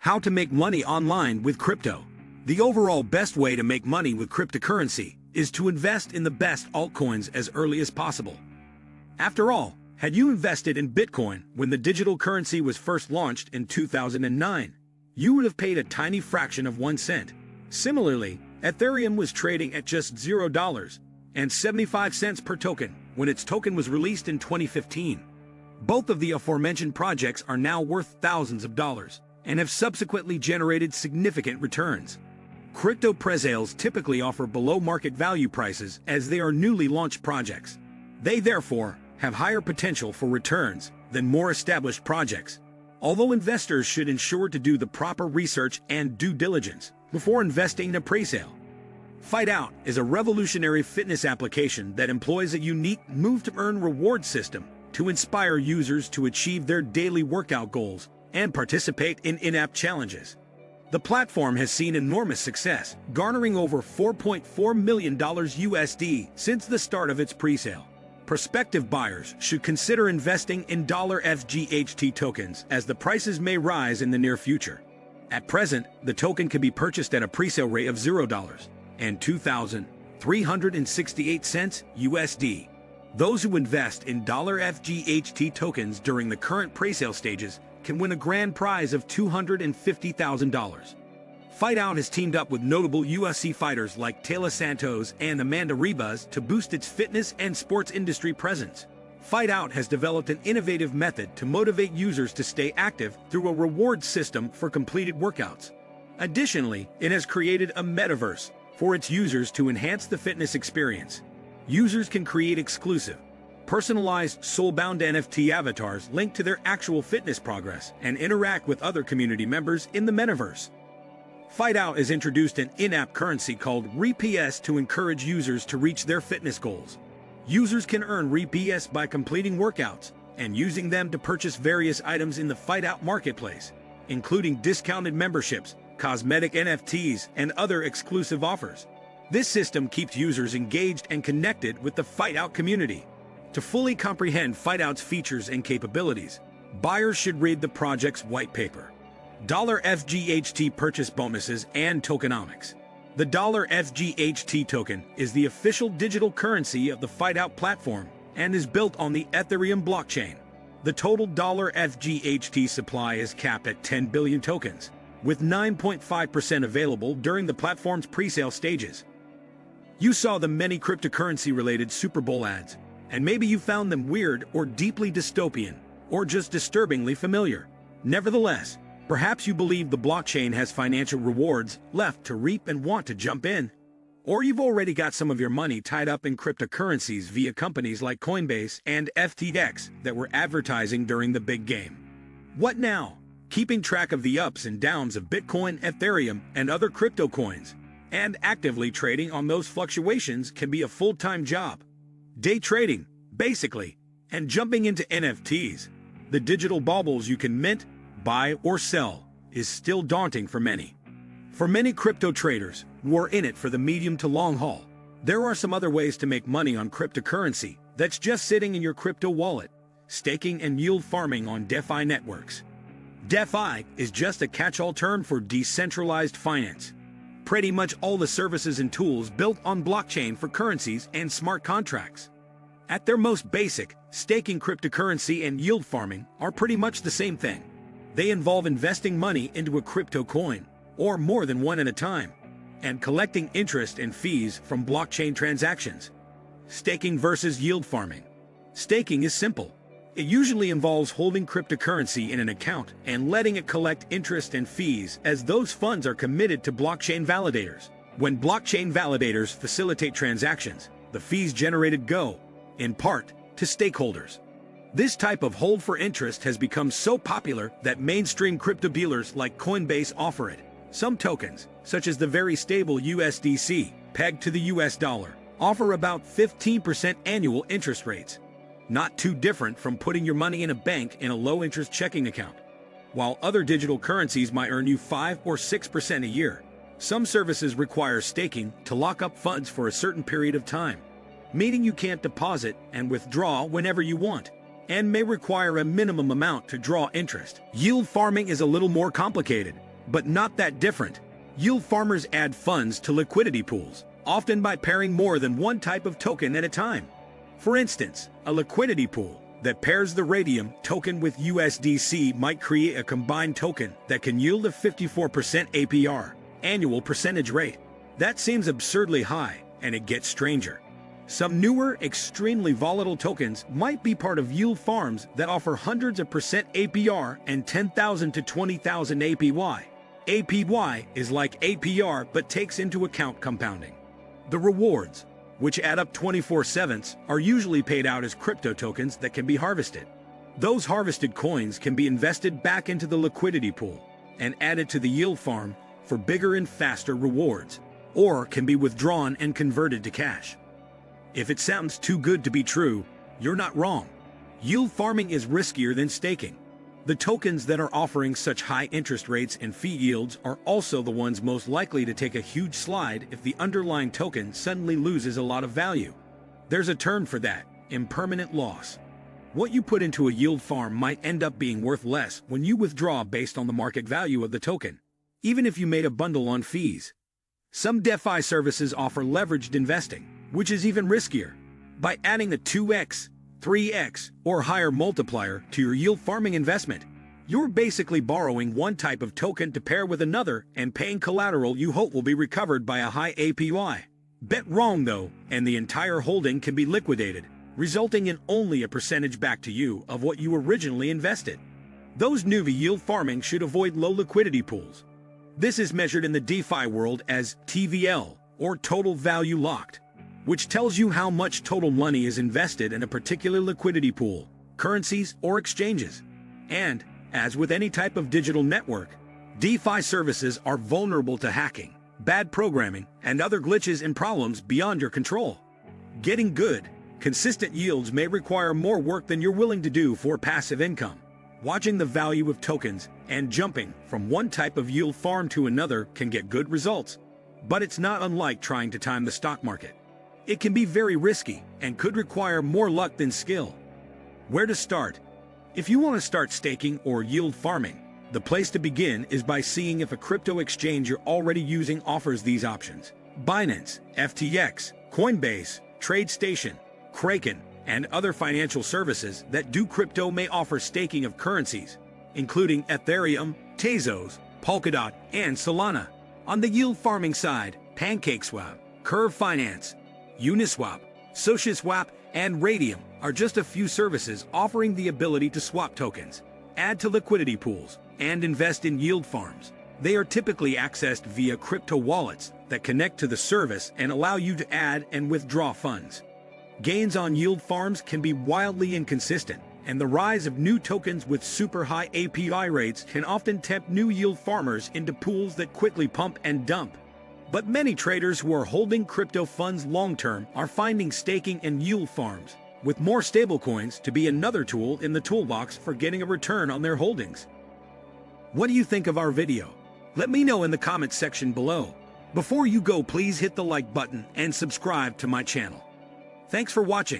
How to make money online with crypto. The overall best way to make money with cryptocurrency is to invest in the best altcoins as early as possible. After all, had you invested in Bitcoin when the digital currency was first launched in 2009, you would have paid a tiny fraction of 1 cent. Similarly, Ethereum was trading at just $0.75 per token when its token was released in 2015. Both of the aforementioned projects are now worth thousands of dollars and have subsequently generated significant returns. Crypto presales typically offer below-market value prices as they are newly launched projects. They therefore have higher potential for returns than more established projects, although investors should ensure to do the proper research and due diligence before investing in a presale. Fight Out is a revolutionary fitness application that employs a unique move-to-earn reward system to inspire users to achieve their daily workout goals and participate in in-app challenges. The platform has seen enormous success, garnering over $4.4 million USD since the start of its presale. Prospective buyers should consider investing in $FGHT tokens as the prices may rise in the near future. At present, the token can be purchased at a presale rate of $0.0238 USD. Those who invest in $FGHT tokens during the current presale stages can win a grand prize of $250,000. Fight Out has teamed up with notable UFC fighters like Taylor Santos and Amanda Ribas to boost its fitness and sports industry presence. Fight Out has developed an innovative method to motivate users to stay active through a reward system for completed workouts. Additionally, it has created a metaverse for its users to enhance the fitness experience. Users can create exclusive, personalized soul-bound NFT avatars linked to their actual fitness progress and interact with other community members in the metaverse. Fight Out has introduced an in-app currency called REPS to encourage users to reach their fitness goals. Users can earn REPS by completing workouts and using them to purchase various items in the Fight Out marketplace, including discounted memberships, cosmetic NFTs, and other exclusive offers. This system keeps users engaged and connected with the Fight Out community. To fully comprehend Fight Out's features and capabilities, buyers should read the project's white paper. $FGHT purchase bonuses and tokenomics. The $FGHT token is the official digital currency of the Fight Out platform and is built on the Ethereum blockchain. The total $FGHT supply is capped at 10 billion tokens, with 9.5% available during the platform's presale stages. You saw the many cryptocurrency-related Super Bowl ads, and maybe you found them weird or deeply dystopian, or just disturbingly familiar. Nevertheless, perhaps you believe the blockchain has financial rewards left to reap and want to jump in. Or you've already got some of your money tied up in cryptocurrencies via companies like Coinbase and FTX that were advertising during the big game. What now? Keeping track of the ups and downs of Bitcoin, Ethereum, and other crypto coins, and actively trading on those fluctuations can be a full-time job. Day trading, basically, and jumping into NFTs, the digital baubles you can mint, buy, or sell, is still daunting for many. For many crypto traders who are in it for the medium to long haul, there are some other ways to make money on cryptocurrency that's just sitting in your crypto wallet: staking and yield farming on DeFi networks. DeFi is just a catch-all term for decentralized finance. Pretty much all the services and tools built on blockchain for currencies and smart contracts. At their most basic, staking cryptocurrency and yield farming are pretty much the same thing. They involve investing money into a crypto coin, or more than one at a time, and collecting interest and fees from blockchain transactions. Staking versus yield farming. Staking is simple. It usually involves holding cryptocurrency in an account and letting it collect interest and fees as those funds are committed to blockchain validators. When blockchain validators facilitate transactions, the fees generated go, in part, to stakeholders. This type of hold for interest has become so popular that mainstream crypto dealers like Coinbase offer it. Some tokens, such as the very stable USDC, pegged to the US dollar, offer about 15% annual interest rates. Not too different from putting your money in a bank in a low-interest checking account. While other digital currencies might earn you 5 or 6% a year, some services require staking to lock up funds for a certain period of time, meaning you can't deposit and withdraw whenever you want, and may require a minimum amount to draw interest. Yield farming is a little more complicated. but not that different. Yield farmers add funds to liquidity pools, often by pairing more than one type of token at a time. For instance, a liquidity pool that pairs the Radium token with USDC might create a combined token that can yield a 54% APR, annual percentage rate. That seems absurdly high, and it gets stranger. Some newer, extremely volatile tokens might be part of yield farms that offer hundreds of percent APR and 10,000 to 20,000 APY. APY is like APR but takes into account compounding. The rewards, which add up 24/7, are usually paid out as crypto tokens that can be harvested. Those harvested coins can be invested back into the liquidity pool and added to the yield farm for bigger and faster rewards, or can be withdrawn and converted to cash. If it sounds too good to be true, you're not wrong. Yield farming is riskier than staking. The tokens that are offering such high interest rates and fee yields are also the ones most likely to take a huge slide if the underlying token suddenly loses a lot of value. There's a term for that: impermanent loss. What you put into a yield farm might end up being worth less when you withdraw based on the market value of the token, even if you made a bundle on fees. Some DeFi services offer leveraged investing, which is even riskier. By adding a 2x, 3x, or higher multiplier to your yield farming investment, you're basically borrowing one type of token to pair with another and paying collateral you hope will be recovered by a high APY. Bet wrong though, and the entire holding can be liquidated, resulting in only a percentage back to you of what you originally invested. Those new to yield farming should avoid low liquidity pools. This is measured in the DeFi world as TVL, or total value locked, which tells you how much total money is invested in a particular liquidity pool, currencies, or exchanges. And, as with any type of digital network, DeFi services are vulnerable to hacking, bad programming, and other glitches and problems beyond your control. Getting good, consistent yields may require more work than you're willing to do for passive income. Watching the value of tokens and jumping from one type of yield farm to another can get good results, but it's not unlike trying to time the stock market. It can be very risky and could require more luck than skill. Where to start? If you want to start staking or yield farming, the place to begin is by seeing if a crypto exchange you're already using offers these options. Binance, FTX, Coinbase, TradeStation, Kraken, and other financial services that do crypto may offer staking of currencies, including Ethereum, Tezos, Polkadot, and Solana. On the yield farming side, PancakeSwap, Curve Finance, Uniswap, SocialSwap, and Radium are just a few services offering the ability to swap tokens, add to liquidity pools, and invest in yield farms. They are typically accessed via crypto wallets that connect to the service and allow you to add and withdraw funds. Gains on yield farms can be wildly inconsistent, and the rise of new tokens with super high APY rates can often tempt new yield farmers into pools that quickly pump and dump. But many traders who are holding crypto funds long-term are finding staking and yield farms, with more stablecoins to be another tool in the toolbox for getting a return on their holdings. What do you think of our video? Let me know in the comments section below. Before you go, please hit the like button and subscribe to my channel. Thanks for watching.